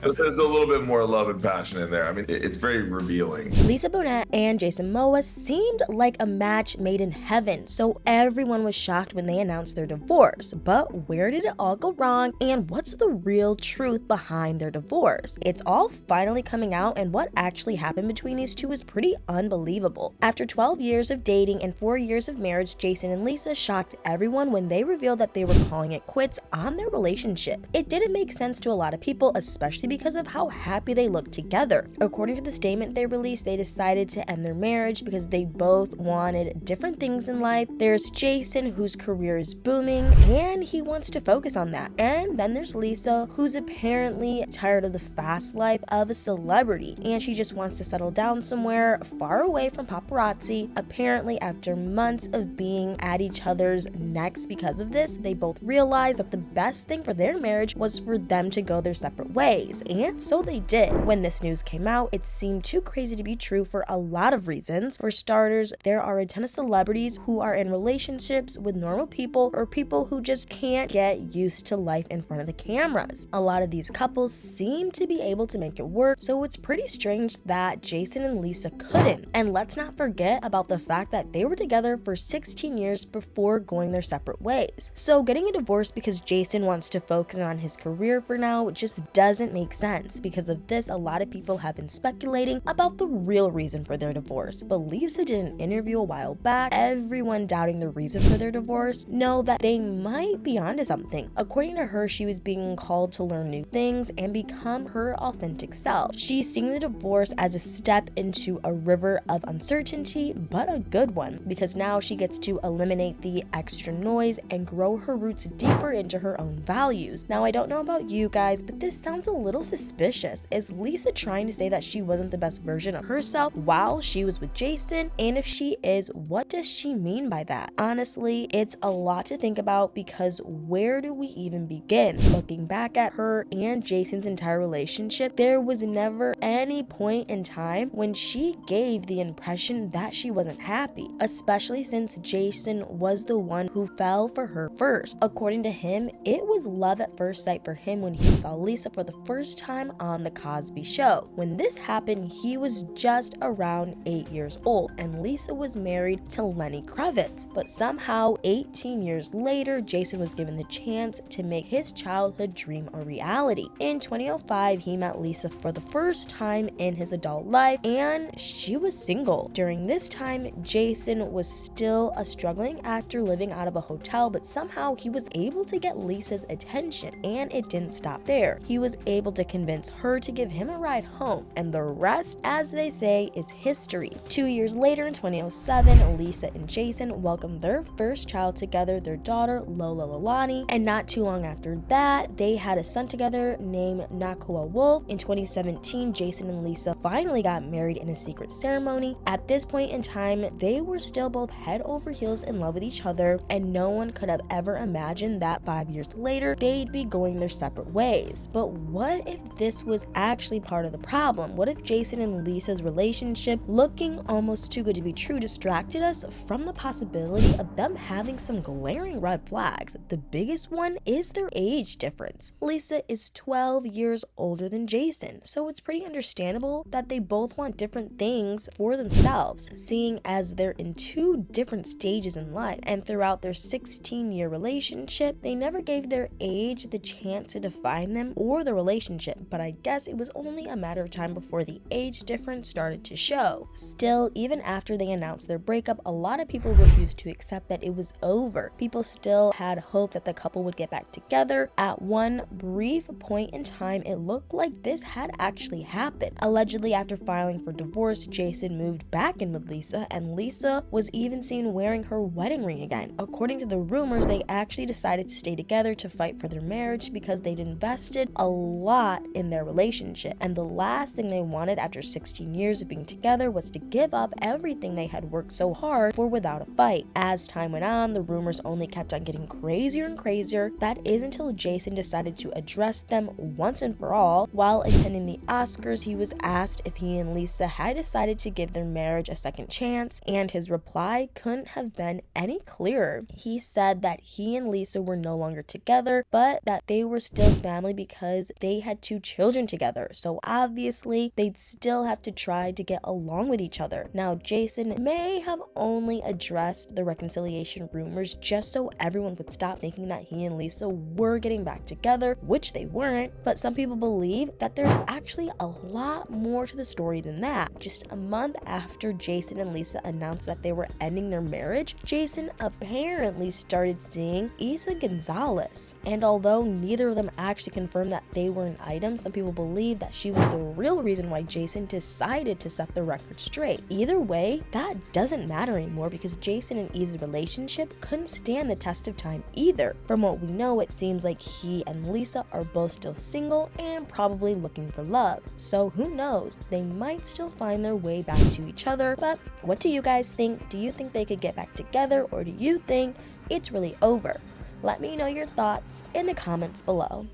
There's a little bit more love and passion in there. I mean, it's very revealing. Lisa Bonet and Jason Momoa seemed like a match made in heaven, so everyone was shocked when they announced their divorce. But where did it all go wrong, and what's the real truth behind their divorce? It's all finally coming out, and what actually happened between these two is pretty unbelievable. After 12 years of dating and 4 years of marriage, Jason and Lisa shocked everyone when they revealed that they were calling it quits on their relationship. It didn't make sense to a lot of people, especially because of how happy they looked together. According to the statement they released, they decided to end their marriage because they both wanted different things in life. There's Jason, whose career is booming, and he wants to focus on that. And then there's Lisa, who's apparently tired of the fast life of a celebrity, and she just wants to settle down somewhere far away from paparazzi. Apparently, after months of being at each other's necks because of this, they both realized that the best thing for their marriage was for them to go their separate ways. And so they did. When this news came out, it seemed too crazy to be true for a lot of reasons. For starters, there are a ton of celebrities who are in relationships with normal people or people who just can't get used to life in front of the cameras. A lot of these couples seem to be able to make it work, so it's pretty strange that Jason and Lisa couldn't. And let's not forget about the fact that they were together for 16 years before going their separate ways. So getting a divorce because Jason wants to focus on his career for now just doesn't make sense. Because of this, a lot of people have been speculating about the real reason for their divorce. But Lisa did an interview a while back, everyone doubting the reason for their divorce know that they might be onto something. According to her, she was being called to learn new things and become her authentic self. She's seeing the divorce as a step into a river of uncertainty, but a good one, because now she gets to eliminate the extra noise and grow her roots deeper into her own values. Now, I don't know about you guys, but this sounds a little suspicious. Is Lisa trying to say that she wasn't the best version of herself while she was with Jason? And if she is, what does she mean by that? Honestly, it's a lot to think about, because where do we even begin? Looking back at her and Jason's entire relationship, there was never any point in time when she gave the impression that she wasn't happy, especially since Jason was the one who fell for her first. According to him, it was love at first sight for him when he saw Lisa for the first time on The Cosby Show. When this happened, he was just around 8 years old, and Lisa was married to Lenny Kravitz. But somehow, 18 years later, Jason was given the chance to make his childhood dream a reality. In 2005, he met Lisa for the first time in his adult life, and she was single. During this time, Jason was still a struggling actor living out of a hotel, but somehow he was able to get Lisa's attention, and it didn't stop there. He was able to convince her to give him a ride home, and the rest, as they say, is history. 2 years later, in 2007, Lisa and Jason welcomed their first child together, their daughter Lola Lolani, and not too long after that, they had a son together named Nakua Wolf. In 2017, Jason and Lisa finally got married in a secret ceremony. At this point in time, they were still both head over heels in love with each other, and no one could have ever imagined that 5 years later, they'd be going their separate ways. But what if this was actually part of the problem? What if Jason and Lisa's relationship, looking almost too good to be true, distracted us from the possibility of them having some glaring red flags? The biggest one is their age difference. Lisa is 12 years older than Jason, so it's pretty understandable that they both want different things for themselves, seeing as they're in two different stages in life. And throughout their 16-year relationship, they never gave their age the chance to define them or the relationship, but I guess it was only a matter of time before the age difference started to show. Still, even after they announced their breakup, a lot of people refused to accept that it was over. People still had hope that the couple would get back together. At one brief point in time, it looked like this had actually happened. Allegedly, after filing for divorce, Jason moved back in with Lisa, and Lisa was even seen wearing her wedding ring again. According to the rumors, they actually decided to stay together to fight for their marriage because they'd invested a lot in their relationship, and the last thing they wanted after 16 years of being together was to give up everything they had worked so hard for without a fight. As time went on, the rumors only kept on getting crazier and crazier. That is until Jason decided to address them once and for all. While attending the Oscars, he was asked if he and Lisa had decided to give their marriage a second chance, and his reply couldn't have been any clearer. He said that he and Lisa were no longer together, but that they were still family because they had had 2 children together, so obviously they'd still have to try to get along with each other. Now, Jason may have only addressed the reconciliation rumors just so everyone would stop thinking that he and Lisa were getting back together, which they weren't, but some people believe that there's actually a lot more to the story than that. Just a month after Jason and Lisa announced that they were ending their marriage, Jason apparently started seeing Isa Gonzalez. And although neither of them actually confirmed that they were an item, some people believe that she was the real reason why Jason decided to set the record straight. Either way, that doesn't matter anymore because Jason and Isa's relationship couldn't stand the test of time either. From what we know, it seems like he and Lisa are both still single and probably looking for love. So who knows, they might still find their way back to each other. But what do you guys think? Do you think they could get back together, or do you think it's really over? Let me know your thoughts in the comments below.